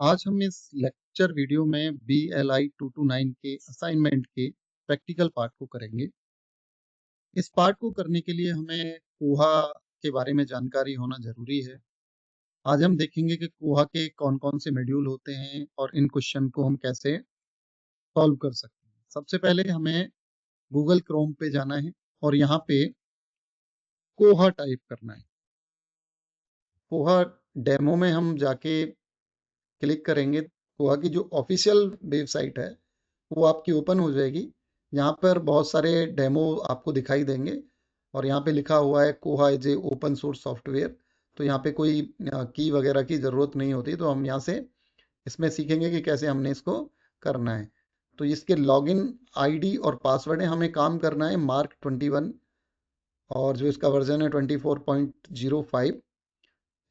आज हम इस लेक्चर वीडियो में BLI 229 के असाइनमेंट के प्रैक्टिकल पार्ट को करेंगे। इस पार्ट को करने के लिए हमें कोहा के बारे में जानकारी होना ज़रूरी है। आज हम देखेंगे कि कोहा के कौन-कौन से मॉड्यूल होते हैं और इन क्वेश्चन को हम कैसे सॉल्व कर सकते हैं। सबसे पहले हमें गूगल क्रोम पे जाना है और यहाँ पे कोहा टाइप करना है। कोहा डेमो में हम जाके क्लिक करेंगे। कोहा की जो ऑफिशियल वेबसाइट है वो आपकी ओपन हो जाएगी। यहाँ पर बहुत सारे डेमो आपको दिखाई देंगे और यहाँ पे लिखा हुआ है कोहा is a open source software. तो यहाँ पे कोई की वगैरह की ज़रूरत नहीं होती। तो हम यहाँ से इसमें सीखेंगे कि कैसे हमने इसको करना है। तो इसके लॉगिन आईडी और पासवर्ड है, हमें काम करना है मार्क 21 और जो इसका वर्जन है 24.05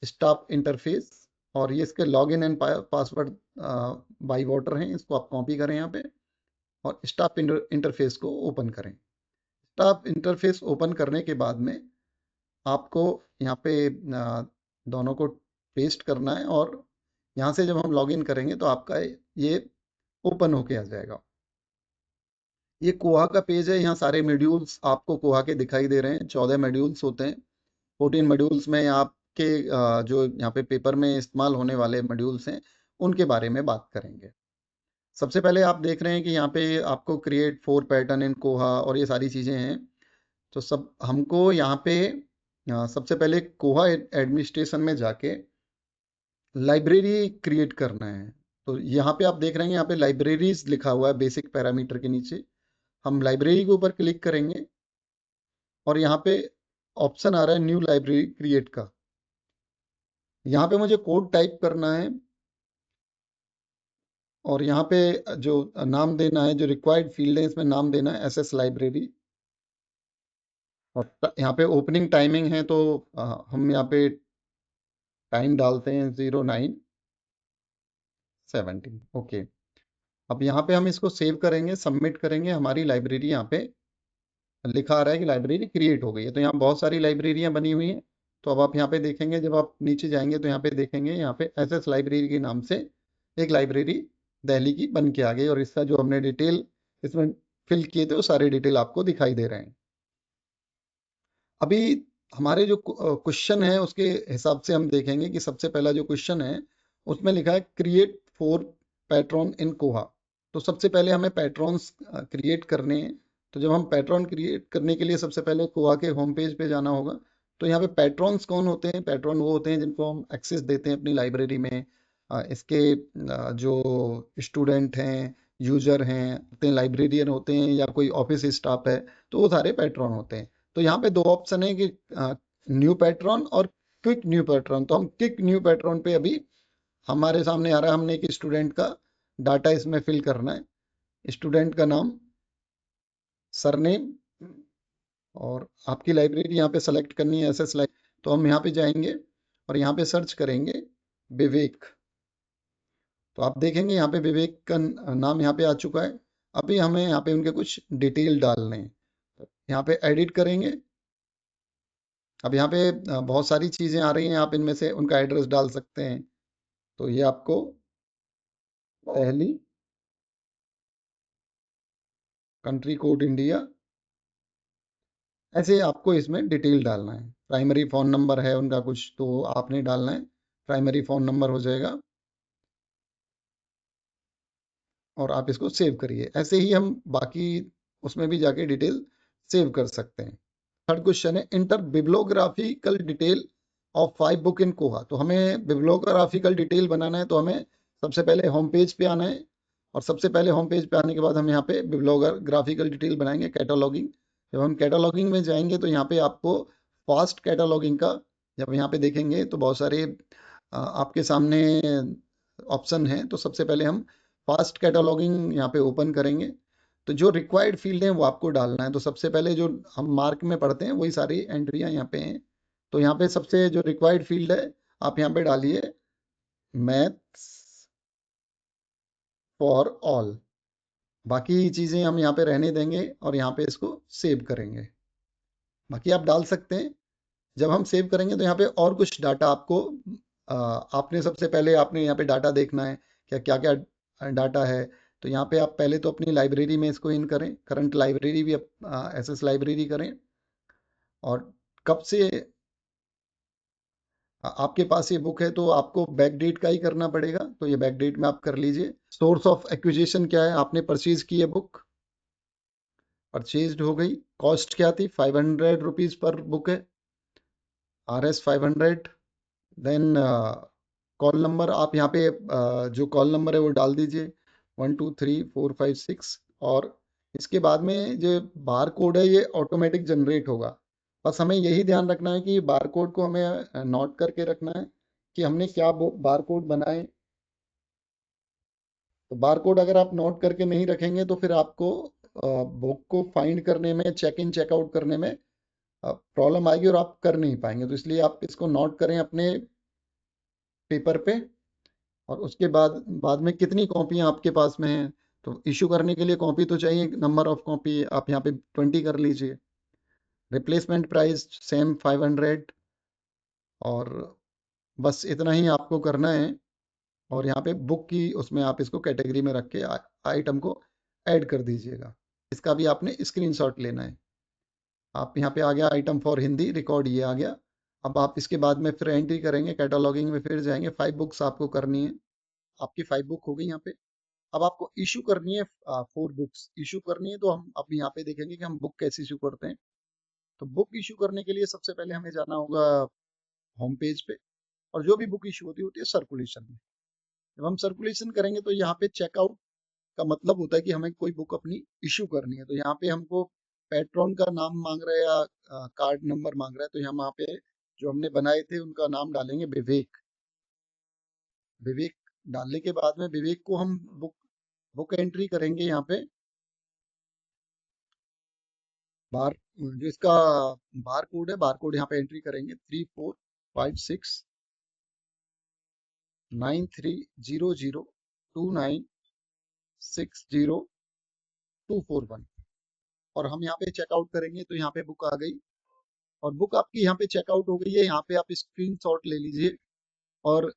स्टाफ इंटरफेस। और ये इसके login and password by water हैं, इसको आप कॉपी करें यहाँ पे और स्टाफ इंटरफेस को ओपन करें। स्टाफ इंटरफेस ओपन करने के बाद में आपको यहाँ पे दोनों को पेस्ट करना है और यहाँ से जब हम लॉगिन करेंगे तो आपका ये ओपन होके आ जाएगा। ये कोहा का पेज है, यहाँ सारे मॉड्यूल्स आपको कोहा के दिखाई दे रहे हैं। 14 मॉड्यूल्स होते हैं। 14 मॉड्यूल्स में आपके जो यहाँ पे पेपर में इस्तेमाल होने वाले मॉड्यूल्स हैं उनके बारे में बात करेंगे। सबसे पहले आप देख रहे हैं कि यहाँ पे आपको क्रिएट 4 पैटर्न इन कोहा और ये सारी चीज़ें हैं। तो सब हमको यहाँ पे सबसे पहले कोहा एडमिनिस्ट्रेशन में जाके लाइब्रेरी क्रिएट करना है। तो यहाँ पे आप देख रहे हैं यहाँ पे लाइब्रेरीज लिखा हुआ है बेसिक पैरामीटर के नीचे। हम लाइब्रेरी के ऊपर क्लिक करेंगे और यहाँ पे ऑप्शन आ रहा है न्यू लाइब्रेरी क्रिएट का। यहाँ पे मुझे कोड टाइप करना है और यहाँ पे जो नाम देना है, जो रिक्वायर्ड फील्ड है इसमें नाम देना है SS लाइब्रेरी। और यहाँ पे ओपनिंग टाइमिंग है तो हम यहाँ पे टाइम डालते हैं 09:17। ओके, अब यहाँ पे हम इसको सेव करेंगे, सबमिट करेंगे। हमारी लाइब्रेरी यहाँ पे लिखा आ रहा है कि लाइब्रेरी क्रिएट हो गई है। तो यहाँ बहुत सारी लाइब्रेरियाँ बनी हुई हैं। तो अब आप यहाँ पे देखेंगे, जब आप नीचे जाएंगे तो यहाँ पे देखेंगे यहाँ पे SS लाइब्रेरी के नाम से एक लाइब्रेरी दिल्ली की बन के आ गई और इसका जो हमने डिटेल इसमें फिल किए थे वो सारे डिटेल आपको दिखाई दे रहे हैं। अभी हमारे जो क्वेश्चन है उसके हिसाब से हम देखेंगे कि सबसे पहला जो क्वेश्चन है उसमें लिखा है क्रिएट 4 पैट्रन इन कोहा। तो सबसे पहले हमें पैट्रॉन्स क्रिएट करने हैं। तो जब हम पैट्रन क्रिएट करने के लिए सबसे पहले कोहा के होम पेज पे जाना होगा। तो यहाँ पे पैट्रॉन्स कौन होते हैं? पैट्रॉन वो होते हैं जिनको हम एक्सेस देते हैं अपनी लाइब्रेरी में। इसके जो स्टूडेंट हैं, यूजर हैं, लाइब्रेरियन होते हैं या कोई ऑफिस स्टाफ है, तो वो सारे पैट्रॉन होते हैं। तो यहाँ पे दो ऑप्शन है कि न्यू पैट्रॉन और क्विक न्यू पैट्रॉन। तो हम क्विक न्यू पैट्रॉन पे अभी हमारे सामने आ रहा है, हमने एक स्टूडेंट का डाटा इसमें फिल करना है। स्टूडेंट का नाम, सरनेम और आपकी लाइब्रेरी यहाँ पे सेलेक्ट करनी है SS लाइब्रेरी। तो हम यहाँ पे जाएंगे और यहाँ पे सर्च करेंगे विवेक। तो आप देखेंगे यहाँ पे विवेक का नाम यहाँ पे आ चुका है। अभी हमें यहाँ पे उनके कुछ डिटेल डालने हैं। तो यहाँ पे एडिट करेंगे। अब यहाँ पे बहुत सारी चीज़ें आ रही हैं, आप इनमें से उनका एड्रेस डाल सकते हैं। तो ये आपको पहली, कंट्री कोड इंडिया, ऐसे आपको इसमें डिटेल डालना है। प्राइमरी फ़ोन नंबर है उनका कुछ तो आपने डालना है, प्राइमरी फ़ोन नंबर हो जाएगा और आप इसको सेव करिए। ऐसे ही हम बाकी उसमें भी जाके डिटेल सेव कर सकते हैं। थर्ड क्वेश्चन है inter bibliographical detail of 5 book in Koha. तो हमें बिब्लियोग्राफिकल डिटेल बनाना है तो हमें सबसे पहले होम पेज पे आना है और सबसे पहले होम पेज पे आने के बाद हम यहाँ पे बिब्लियोग्राफिकल डिटेल बनाएंगे, कैटलॉगिंग। जब हम कैटलॉगिंग में जाएंगे तो यहाँ पे आपको फास्ट कैटलॉगिंग का, जब यहाँ पे देखेंगे तो बहुत सारे आपके सामने ऑप्शन हैं। तो सबसे पहले हम फास्ट कैटलॉगिंग यहाँ पे ओपन करेंगे। तो जो रिक्वायर्ड फील्ड है वो आपको डालना है। तो सबसे पहले जो हम मार्क में पढ़ते हैं वही सारी एंट्रियाँ यहाँ पे हैं। तो यहाँ पे सबसे जो रिक्वायर्ड फील्ड है आप यहाँ पे डालिए मैथ्स फॉर ऑल। बाकी चीज़ें हम यहाँ पे रहने देंगे और यहाँ पे इसको सेव करेंगे। बाकी आप डाल सकते हैं। जब हम सेव करेंगे तो यहाँ पे और कुछ डाटा आपको आपने सबसे पहले आपने यहाँ पे डाटा देखना है क्या क्या क्या डाटा है। तो यहाँ पे आप पहले तो अपनी लाइब्रेरी में इसको इन करें, करंट लाइब्रेरी भी एसएस लाइब्रेरी करें। और कब से आपके पास ये बुक है तो आपको बैक डेट का ही करना पड़ेगा, तो ये बैक डेट में आप कर लीजिए। सोर्स ऑफ एक्विजिशन क्या है, आपने परचेज की है बुक, परचेज्ड हो गई। कॉस्ट क्या थी, 500 रुपीज पर बुक है, RS 500। देन कॉल नंबर आप यहाँ पे जो कॉल नंबर है वो डाल दीजिए, 123456। और इसके बाद में जो बार कोड है ये ऑटोमेटिक जनरेट होगा। बस हमें यही ध्यान रखना है कि बार कोड को हमें नोट करके रखना है कि हमने क्या बार कोड बनाए। तो बार कोड अगर आप नोट करके नहीं रखेंगे तो फिर आपको बुक को फाइंड करने में, चेक इन चेकआउट करने में प्रॉब्लम आएगी और आप कर नहीं पाएंगे। तो इसलिए आप इसको नोट करें अपने पेपर पे। और उसके बाद बाद में कितनी कॉपियां आपके पास में हैं, तो इशू करने के लिए कॉपी तो चाहिए, नंबर ऑफ कॉपी आप यहाँ पे 20 कर लीजिए। Replacement price same 500। और बस इतना ही आपको करना है। और यहाँ पे बुक की उसमें आप इसको कैटेगरी में रख के आइटम को ऐड कर दीजिएगा। इसका भी आपने स्क्रीनशॉट लेना है। आप यहाँ पे आ गया आइटम फॉर हिंदी रिकॉर्ड, ये आ गया। अब आप इसके बाद में फिर एंट्री करेंगे, कैटलॉगिंग में फिर जाएंगे, 5 बुक्स आपको करनी है। आपकी 5 बुक हो गई यहाँ पे। अब आपको इशू करनी है 4 बुक्स इशू करनी है। तो हम अब यहाँ पे देखेंगे कि हम बुक कैसे इशू करते हैं। तो बुक इशू करने के लिए सबसे पहले हमें जाना होगा होम पेज पे। और जो भी बुक इशू होती है सर्कुलेशन में। जब हम सर्कुलेशन करेंगे तो यहाँ पे चेकआउट का मतलब होता है कि हमें कोई बुक अपनी इशू करनी है। तो यहाँ पे हमको पैट्रॉन का नाम मांग रहा है या कार्ड नंबर मांग रहा है, तो हम यहाँ पे जो हमने बनाए थे उनका नाम डालेंगे विवेक। विवेक डालने के बाद में विवेक को हम बुक बुक एंट्री करेंगे यहाँ पे। बार जो इसका बार कोड है, बार कोड यहाँ पे एंट्री करेंगे, 34569300296021। और हम यहाँ पे चेकआउट करेंगे तो यहाँ पे बुक आ गई। और बुक आपकी यहाँ पे चेकआउट हो गई है। यहाँ पे आप स्क्रीनशॉट ले लीजिए। और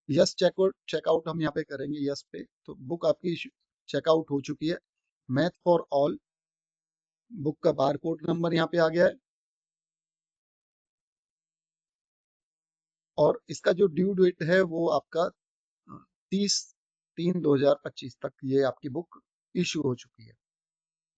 यस चेकआउट चेकआउट हम यहाँ पे करेंगे, यस पे। तो बुक आपकी चेकआउट हो चुकी है। मैथ फॉर ऑल बुक का बार कोड नंबर यहाँ पे आ गया है। और इसका जो ड्यू डेट है वो आपका 30/3/2025 तक ये आपकी बुक इशू हो चुकी है।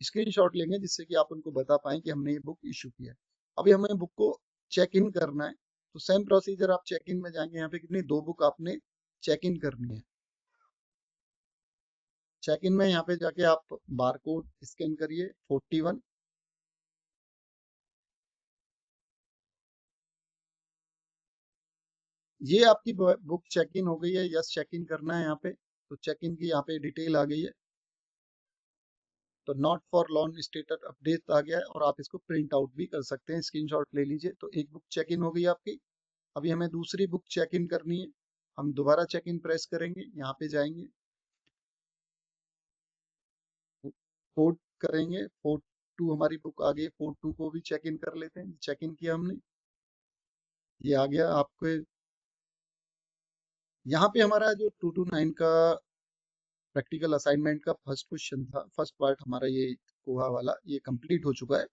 स्क्रीनशॉट लेंगे जिससे कि आप उनको बता पाएं कि हमने ये बुक इशू किया है। अभी हमें बुक को चेक इन करना है। तो सेम प्रोसीजर, आप चेक इन में जाएंगे, यहाँ पे कितनी 2 बुक आपने चेक इन करनी है। चेक इन में यहाँ पे जाके आप बार कोड स्कैन करिए 41। ये आपकी बुक चेक इन हो गई है। यस चेक इन करना है यहाँ पे। तो चेक इन की यहाँ पे डिटेल आ गई है। तो not for loan status update आ गया है। और आप इसको प्रिंट आउट भी कर सकते हैं, स्क्रीनशॉट ले लीजिए। तो एक बुक चेक इन हो गई आपकी। अभी हमें दूसरी बुक चेक इन करनी है। हम दोबारा चेक इन प्रेस करेंगे, यहाँ पे जाएंगे, फोर्ट करेंगे, 42 हमारी बुक आ गई। 42 को भी चेक इन कर लेते हैं। चेक इन किया हमने, ये आ गया आपके। यहाँ पे हमारा जो 229 का प्रैक्टिकल असाइनमेंट का फर्स्ट क्वेश्चन था, फर्स्ट पार्ट हमारा ये कोहा वाला, ये कंप्लीट हो चुका है।